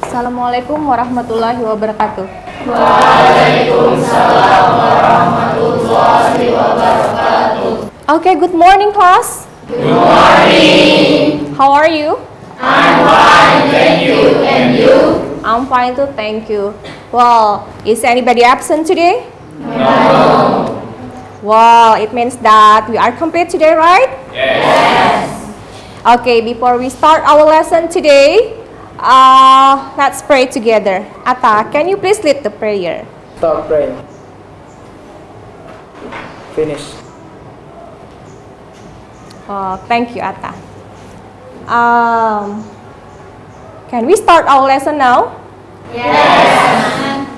Assalamualaikum warahmatullahi wabarakatuh. Waalaikumsalam warahmatullahi wabarakatuh. Okay, good morning class. Good morning. How are you? I'm fine, thank you. And you? I'm fine too, thank you. Well, is anybody absent today? No. Well, it means that we are complete today, right? Yes. Okay, before we start our lesson today, let's pray together. Atta, can you please lead the prayer? Stop praying. Finish. Thank you, Atta. Can we start our lesson now? Yes.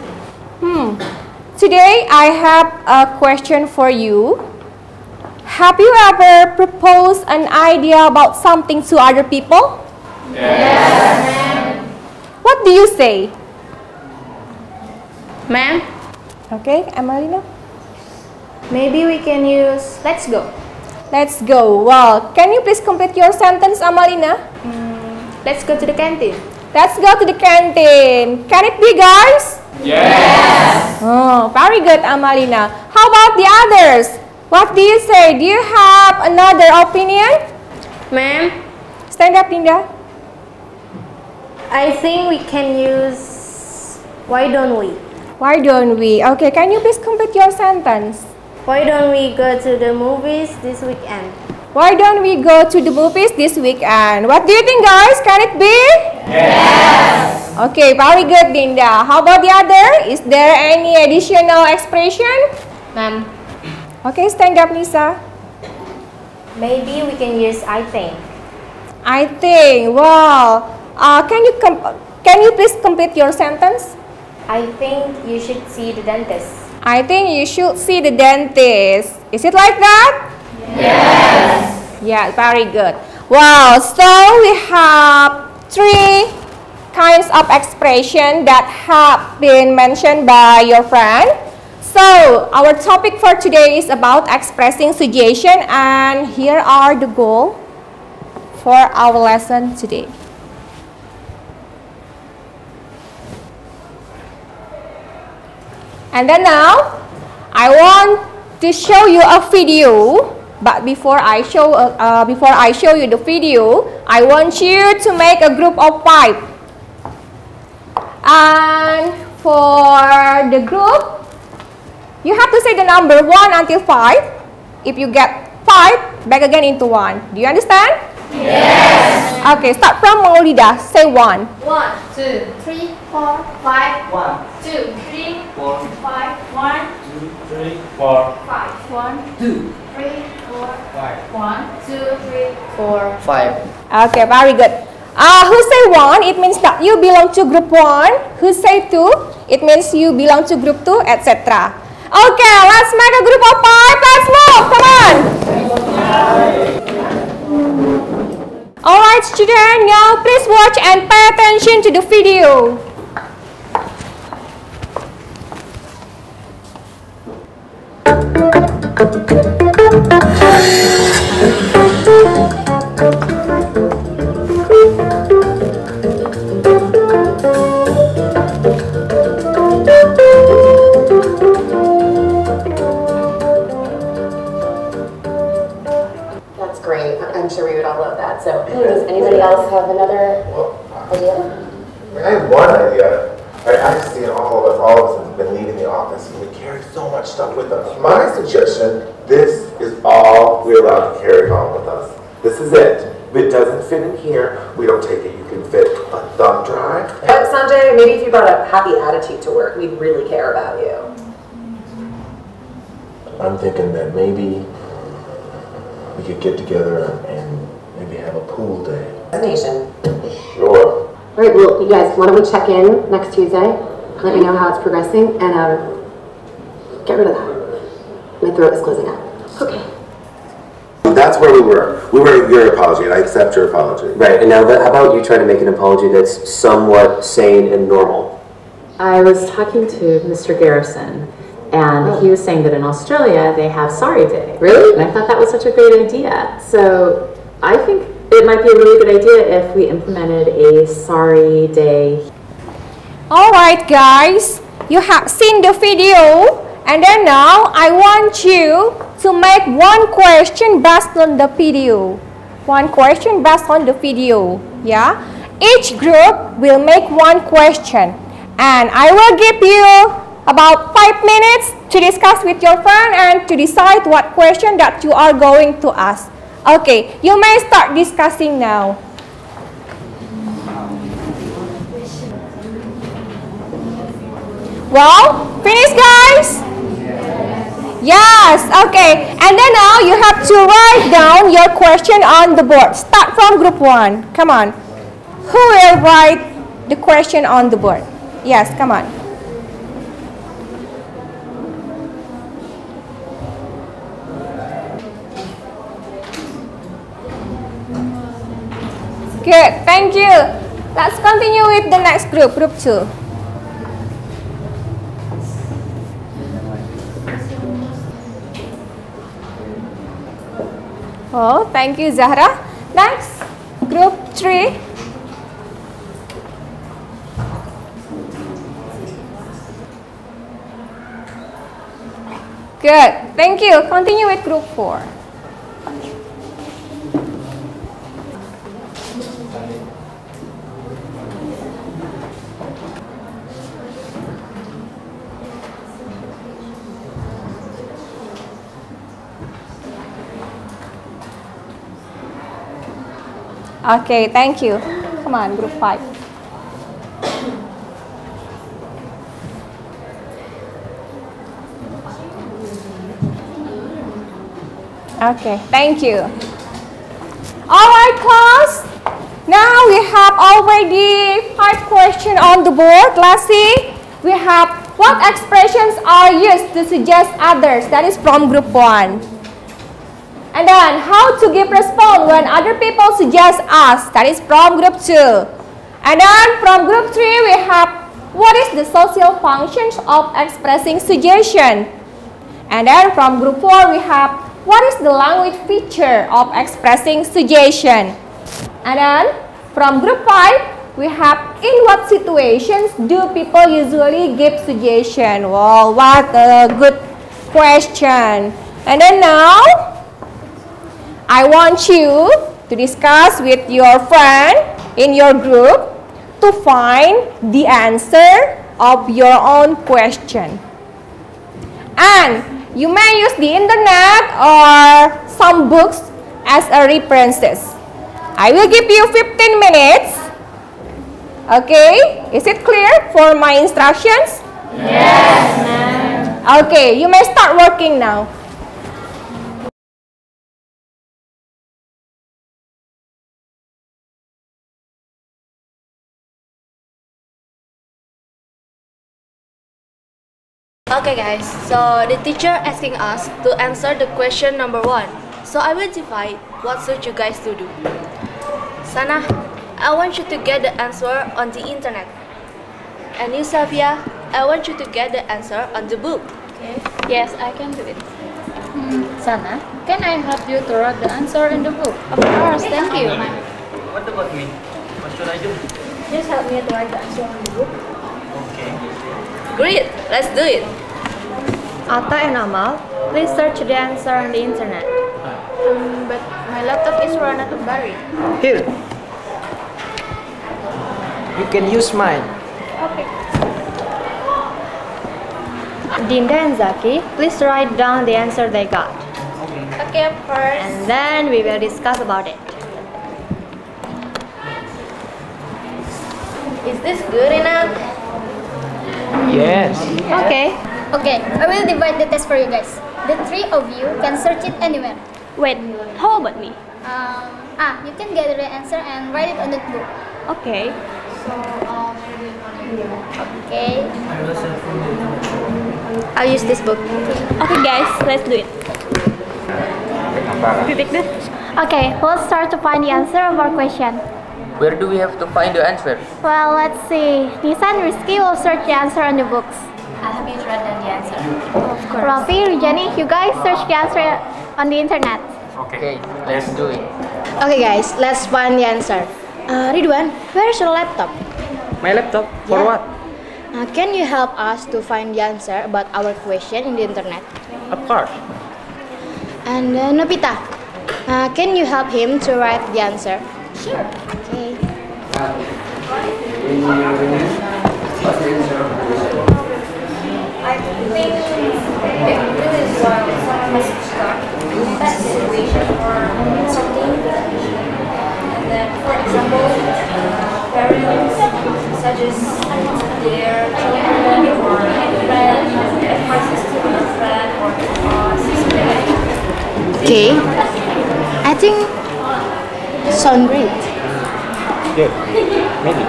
Today I have a question for you. Have you ever proposed an idea about something to other people? Yes. What do you say? Ma'am, Okay, Amalina? maybe we can use let's go. Let's go. Well, can you please complete your sentence, Amalina? Let's go to the canteen. Let's go to the canteen. Can it be, guys? Yes. Oh, very good, Amalina. How about the others? What do you say? Do you have another opinion? Ma'am, Stand up, Linda. I think we can use why don't we? Why don't we? Okay, can you please complete your sentence? Why don't we go to the movies this weekend? Why don't we go to the movies this weekend? What do you think, guys? Can it be? Yes. Okay, very good, Linda. How about the other? Is there any additional expression? Ma'am, Okay, stand up, Lisa. maybe we can use I think. I think. Wow. Can you please complete your sentence? I think you should see the dentist. I think you should see the dentist. Is it like that? Yes. Yeah, very good. Wow, so we have 3 kinds of expression that have been mentioned by your friend. So, our topic for today is about expressing suggestion, and here are the goals for our lesson today. And then now, I want to show you a video. But before I show you the video, I want you to make a group of 5. And for the group, you have to say the number 1 until 5. If you get 5, back again into 1. Do you understand? Yes. Okay, start from Maulida. Say 1. 1, 2, 3, 4, 5, 1, 2, 3, 4, 5, 1, 2, 3, 4, 5, 1, 2, 3, 4, 5, 1, 2, 3, 4, 5. Okay, very good. Who say 1, it means that you belong to group 1. Who say 2, it means you belong to group 2, etc. Okay, let's make a group of 5. Let's move. Come on. Alright, students, now please watch and pay attention to the video. That's great. I'm sure we would all love that. So, does anybody else have another idea? I have one idea. I've seen all of us have been leaving the office and we carry so much stuff with us. My suggestion, this is all we're allowed to carry home with us. This is it. If it doesn't fit in here, we don't take it. You can fit a thumb drive. But Sanjay, maybe if you brought a happy attitude to work, we'd really care about you. I'm thinking that maybe we could get together and maybe have a pool day. Destination. Sure. All right, well, you guys, why don't we check in next Tuesday? Let me know how it's progressing, and get rid of that. My throat is closing up. Okay. That's where we were. We were at your apology, and I accept your apology. Right, and now how about you try to make an apology that's somewhat sane and normal? I was talking to Mr. Garrison, and he was saying that in Australia they have Sorry Day. Really? And I thought that was such a great idea. So I think it might be a really good idea if we implemented a Sorry Day. Alright guys, you have seen the video, and then now I want you to make one question based on the video. One question based on the video, yeah? Each group will make one question, and I will give you about 5 minutes to discuss with your friend and to decide what question that you are going to ask. Okay, you may start discussing now. Well, finish guys? Yes, okay. And then now you have to write down your question on the board. Start from group 1. Come on. Who will write the question on the board? Yes, come on. Good, thank you. Let's continue with the next group, group 2. Oh, thank you, Zahra. Next, group 3. Good, thank you. Continue with group 4. Okay, thank you. Come on, group 5. Okay, thank you. Alright, class. Now we have already 5 questions on the board. Let's see. We have what expressions are used to suggest others. That is from group 1. And then, how to give response when other people suggest us. That is from group 2. And then, from group 3, we have what is the social functions of expressing suggestion. And then, from group 4, we have what is the language feature of expressing suggestion. And then, from group 5, we have in what situations do people usually give suggestion. Wow, what a good question. And then now, I want you to discuss with your friend in your group to find the answer of your own question. And you may use the internet or some books as a references. I will give you 15 minutes. Okay, is it clear for my instructions? Yes, ma'am. Okay, you may start working now. Okay guys, so the teacher asking us to answer the question number 1. So I will divide what should you guys to do. Sana, I want you to get the answer on the internet. And you, Safia, I want you to get the answer on the book. Okay. Yes, I can do it. Sana, can I help you to write the answer in the book? Of course, thank you. What about me? What should I do? Just help me to write the answer on the book. Okay. Great, let's do it. Atta and Amal, please search the answer on the internet. But my laptop is run out of battery. Here. You can use mine. Okay. Dinda and Zaki, please write down the answer they got. Okay, of course. And then we will discuss about it. Is this good enough? Yes. Okay. Okay, I will divide the test for you guys. The 3 of you can search it anywhere. Wait, how about me? You can gather the answer and write it on the book. Okay. Okay. I'll use this book. Okay guys, let's do it. You take this? Okay, let's start to find the answer of our question. Where do we have to find the answer? Well, let's see. Nisan and Rizky will search the answer on the books. I'll help you to write down the answer. Of course. Rafi, Rujani, you guys search the answer on the internet. Okay, let's do it. Okay guys, let's find the answer. Ridwan, where is your laptop? My laptop? For what? Can you help us to find the answer about our question in the internet? Of course. And Nobita, can you help him to write the answer? Sure. Okay. I think if this is someone was stuck in that situation or something, and then, for example, parents suggest their children or friend, advices to a friend or sister. Okay. I think sound great. Good. Maybe.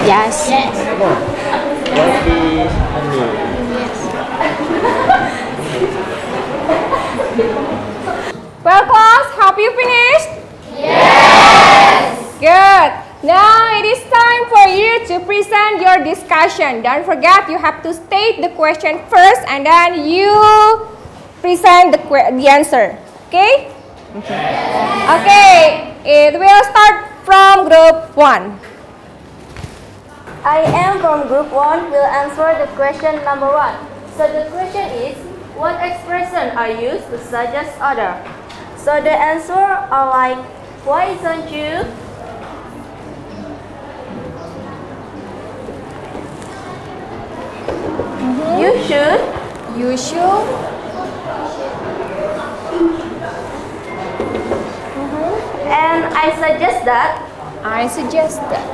Yes. Come on. Don't be honey. Well, class, have you finished? Yes! Good. Now it is time for you to present your discussion. Don't forget, you have to state the question first and then you present the answer. Okay? Okay, it will start from group 1. I am from group 1 will answer the question number 1. So the question is, what expression are used to suggest other? So the answer are like, why don't you? You should. You should. And I suggest that. I suggest that.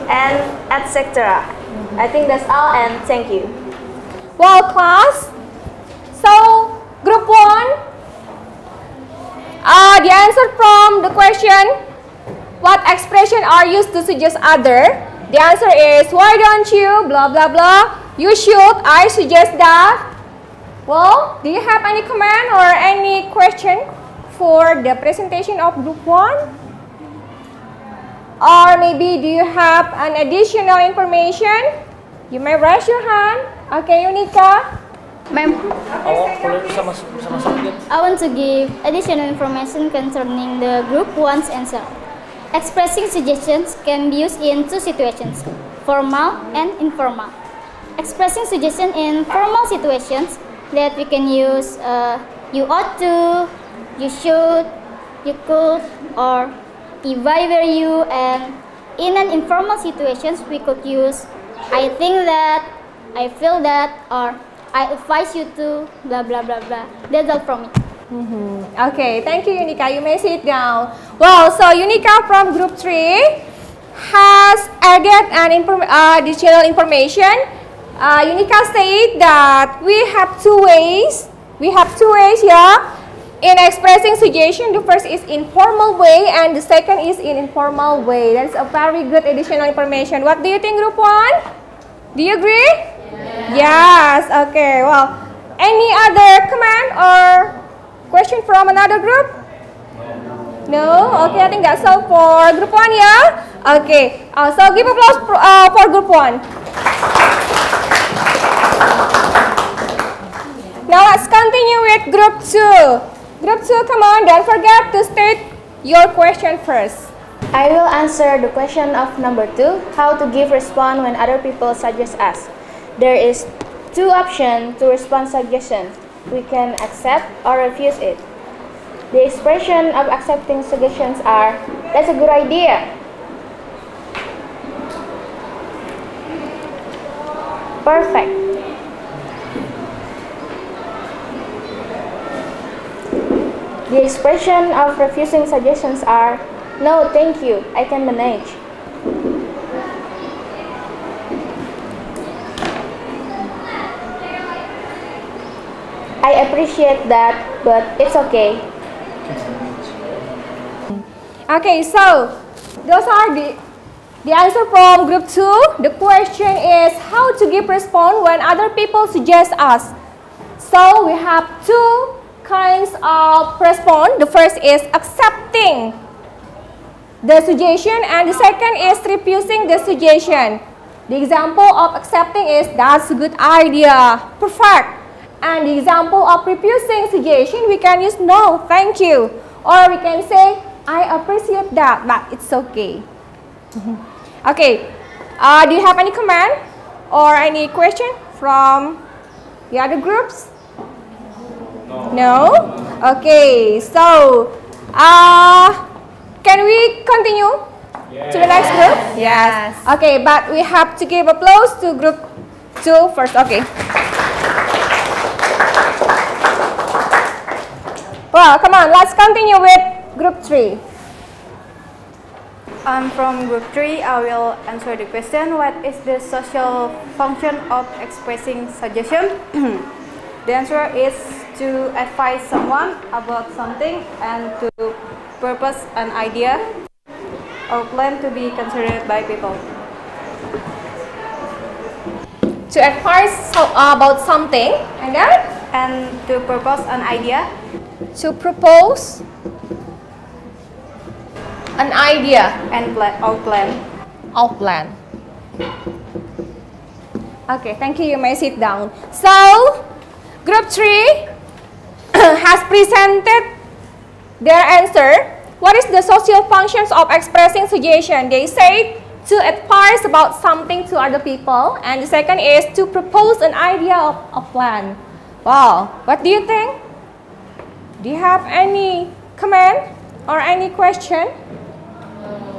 And etc. I think that's all and thank you. Well, class, so group 1, the answer from the question, what expression are used to suggest other? The answer is, why don't you, blah, blah, blah. You should, I suggest that. Well, do you have any comment or any question for the presentation of group 1? Or maybe do you have an additional information? You may raise your hand. Okay, Unika. Ma'am, I want to give additional information concerning the group 1's answer. Expressing suggestions can be used in two situations, formal and informal. Expressing suggestion in formal situations that we can use you ought to, you should, you could, or if I were you, and in an informal situations we could use I think that, I feel that, or I advise you to, blah blah blah blah. That's all from me. Okay, thank you, Unika. You may sit down. Well, so Unika from group 3 has added an additional information. Unika said that we have two ways. Yeah, in expressing suggestion. The first is informal way and the second is in informal way. That's a very good additional information. What do you think, group 1? Do you agree? Yes. Okay. Well, any other comment or question from another group? No? Okay, I think that's all for group 1, yeah? Okay. So give applause for group 1. Now let's continue with group 2. Group 2, come on, don't forget to state your question first. I will answer the question of number 2, how to give response when other people suggest us. There is two options to respond suggestion. We can accept or refuse it. The expression of accepting suggestions are, that's a good idea. Perfect. The expression of refusing suggestions are, no, thank you, I can manage. I appreciate that, but it's okay. Okay, so those are the answer from group 2. The question is how to give response when other people suggest us. So we have two kinds of response. The first is accepting the suggestion and the second is refusing the suggestion. The example of accepting is, that's a good idea, perfect. And the example of refusing suggestion, we can use no, thank you. Or we can say, I appreciate that, but it's okay. Okay, do you have any comment or any question from the other groups? No? Okay, so can we continue to the next group? Yes. Okay, but we have to give applause to group 2 first. Okay. Well, come on, let's continue with group 3. From group 3, I will answer the question, what is the social function of expressing suggestion? The answer is to advise someone about something and to propose an idea or plan to be considered by people. To advise about something and then? And to propose an idea. To propose an idea and plan. Okay, thank you. You may sit down. So, group 3 has presented their answer. What is the social functions of expressing suggestion? They say to advise about something to other people, and the second is to propose an idea of a plan. Wow, what do you think? Do you have any comment or any question?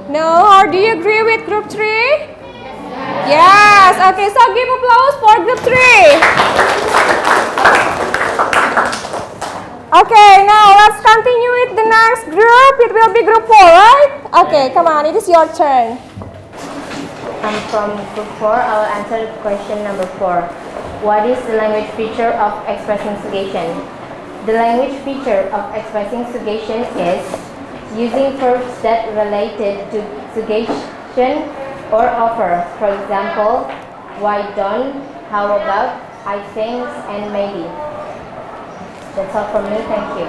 No? Or do you agree with group 3? Yes. Okay, so give applause for group 3. Okay, now let's continue with the next group. It will be group 4, right? Okay, come on, it is your turn. From group 4, I will answer question number 4. What is the language feature of expressing suggestion? The language feature of expressing suggestion is using verbs that related to suggestion or offer. For example, why don't, how about, I think, and maybe. That's all from me. Thank you.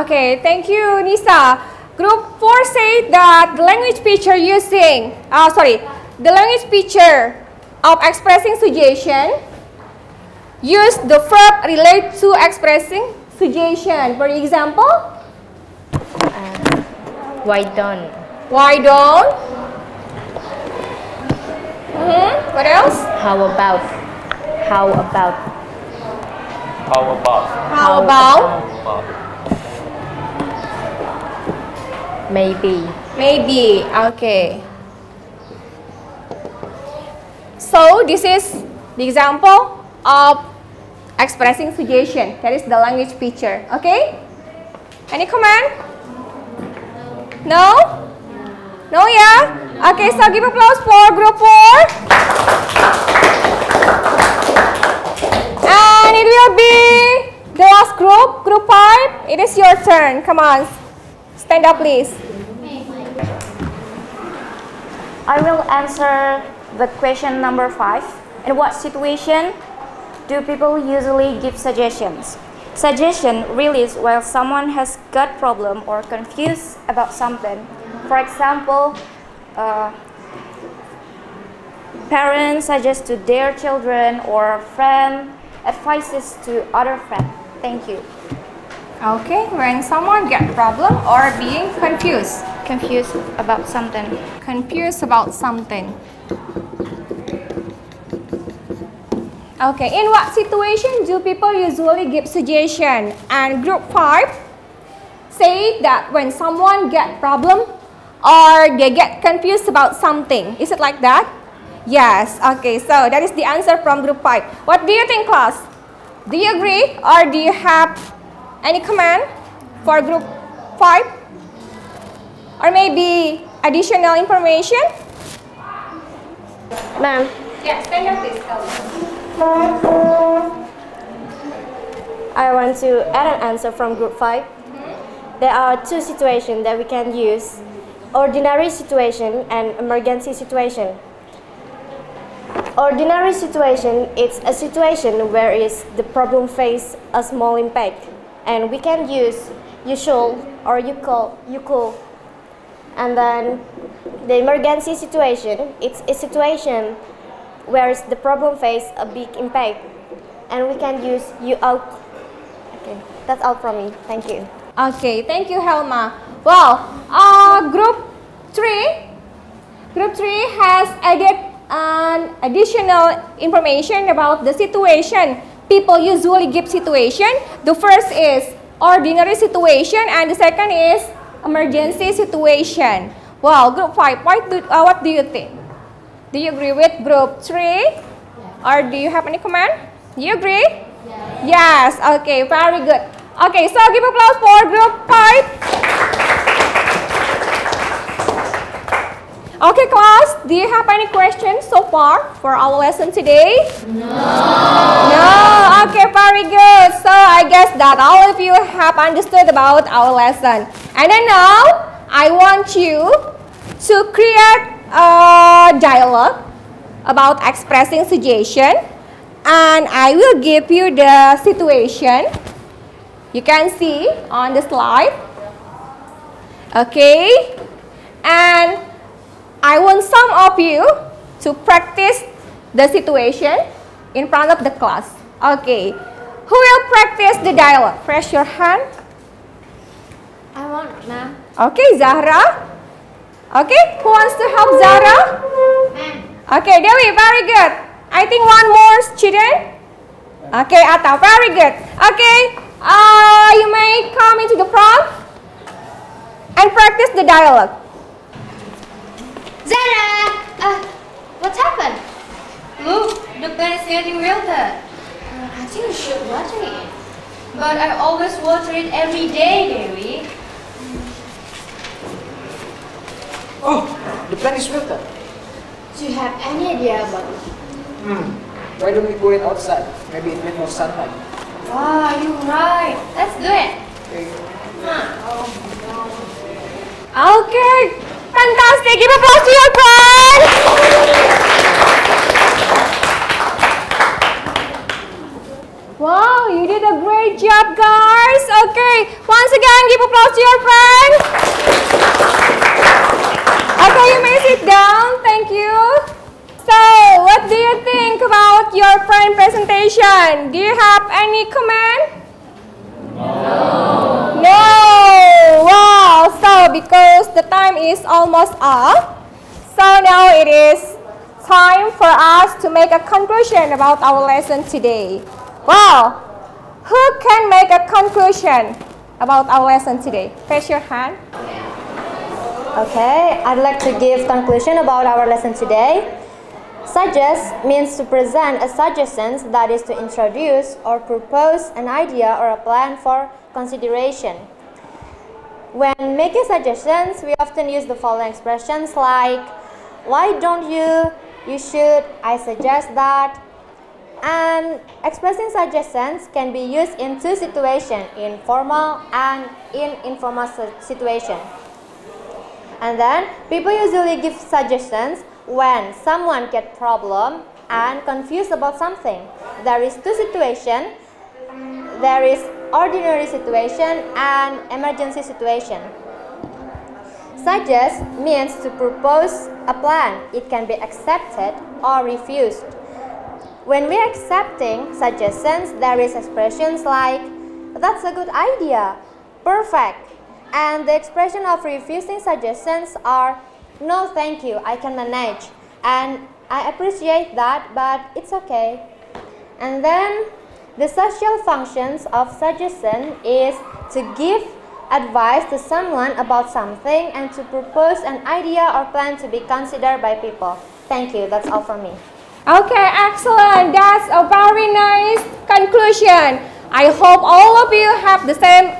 Okay, thank you, Nisa. Group 4 said that the language feature the language feature of expressing suggestion use the verb relate to expressing suggestion. For example, why don't? Why don't? What else? How about? How about? How about? How about? Maybe. Maybe. Okay. So this is the example of expressing suggestion. That is the language feature. Okay? Any comment? No? No, yeah? Okay, so give applause for group 4. And it will be the last group, group 5. It is your turn. Come on. Stand up, please. I will answer the question number 5. In what situation do people usually give suggestions? Suggestion released while someone has got problem or confused about something. For example, parents suggest to their children or friend advices to other friend. Thank you. Okay, when someone get problem or being confused. Confused about something. Confused about something. Okay, in what situation do people usually give suggestion? And group 5 say that when someone get problem or they get confused about something. Is it like that? Yes. Okay, so that is the answer from group 5. What do you think, class? Do you agree or do you have any comment for group 5? Or maybe additional information? Ma'am. Yes, stand up please. I want to add an answer from group 5. There are two situations that we can use. Ordinary situation and emergency situation. Ordinary situation is a situation where the problem face a small impact. And we can use you should or you could. And then the emergency situation, it's a situation where the problem face a big impact. And we can use you ought. Okay, that's all from me. Thank you. Okay, thank you, Helma. Well, Group 3 has added an additional information about the situation people usually give situation. The first is ordinary situation and the second is emergency situation. Well, Group 5, what do you think? Do you agree with Group 3? Or do you have any comment? Do you agree? Yes. Okay, very good. Okay, so give applause for Group 5. Okay, class, do you have any questions so far for our lesson today? No. Okay, very good. So I guess that all of you have understood about our lesson. And then now, I want you to create a dialogue about expressing suggestion. And I will give you the situation. You can see on the slide. Okay. And I want some of you to practice the situation in front of the class. Okay. Who will practice the dialogue? Raise your hand. I want, ma'am. Okay, Zahra. Okay, who wants to help Zahra? Okay, Dewi, very good. I think one more student. Okay, Atta, very good. Okay, you may come into the front and practice the dialogue. Zara! What happened? Look, the plant is getting wilted. I think you should water it. But I always water it every day, Dewi. Oh, the plant is wilted. Do you have any idea about it? Why don't we go it outside? Maybe it needs more sunlight. Wow, you're right. Let's do it. Okay, fantastic. Give applause to your friend. Wow, you did a great job, guys. Okay, once again, give applause to your friend. Okay, you may sit down. Thank you. So, what do you think about your friend presentation? Do you have any comment? No. Wow. So, because the time is almost up, so now it is time for us to make a conclusion about our lesson today. Wow. Who can make a conclusion about our lesson today? Raise your hand. Okay, I'd like to give conclusion about our lesson today. Suggest means to present a suggestion, that is to introduce or propose an idea or a plan for consideration. When making suggestions, we often use the following expressions like, why don't you, you should, I suggest that. And expressing suggestions can be used in two situations, in formal and in informal situation. And then, people usually give suggestions when someone gets problem and confused about something. There is two situations. There is ordinary situation and emergency situation. Suggest means to propose a plan. It can be accepted or refused. When we are accepting suggestions, there is expressions like, that's a good idea, perfect. And the expression of refusing suggestions are, no thank you, I can manage. And I appreciate that, but it's okay. And then the social functions of suggestion is to give advice to someone about something and to propose an idea or plan to be considered by people. Thank you, that's all from me. Okay, excellent. That's a very nice conclusion. I hope all of you have the same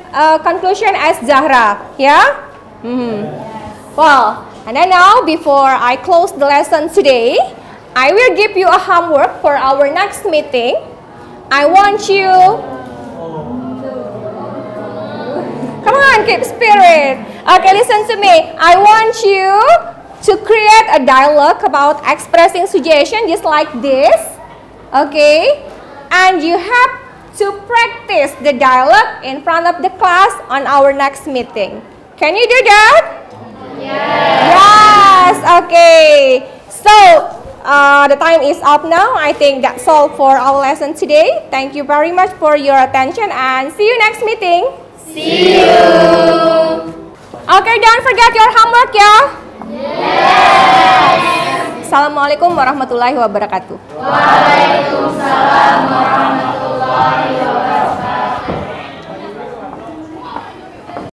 conclusion as Zahra. Yeah? Well, and then now before I close the lesson today, I will give you a homework for our next meeting. I want you, come on, keep spirit. Okay, listen to me. I want you to create a dialogue about expressing suggestion just like this. Okay? And you have to practice the dialogue in front of the class on our next meeting. Can you do that? Yes. Okay. So, the time is up now. I think that's all for our lesson today. Thank you very much for your attention and see you next meeting. See you. Okay, don't forget your homework ya. Yes. Assalamualaikum warahmatullahi wabarakatuh. Waalaikumsalam.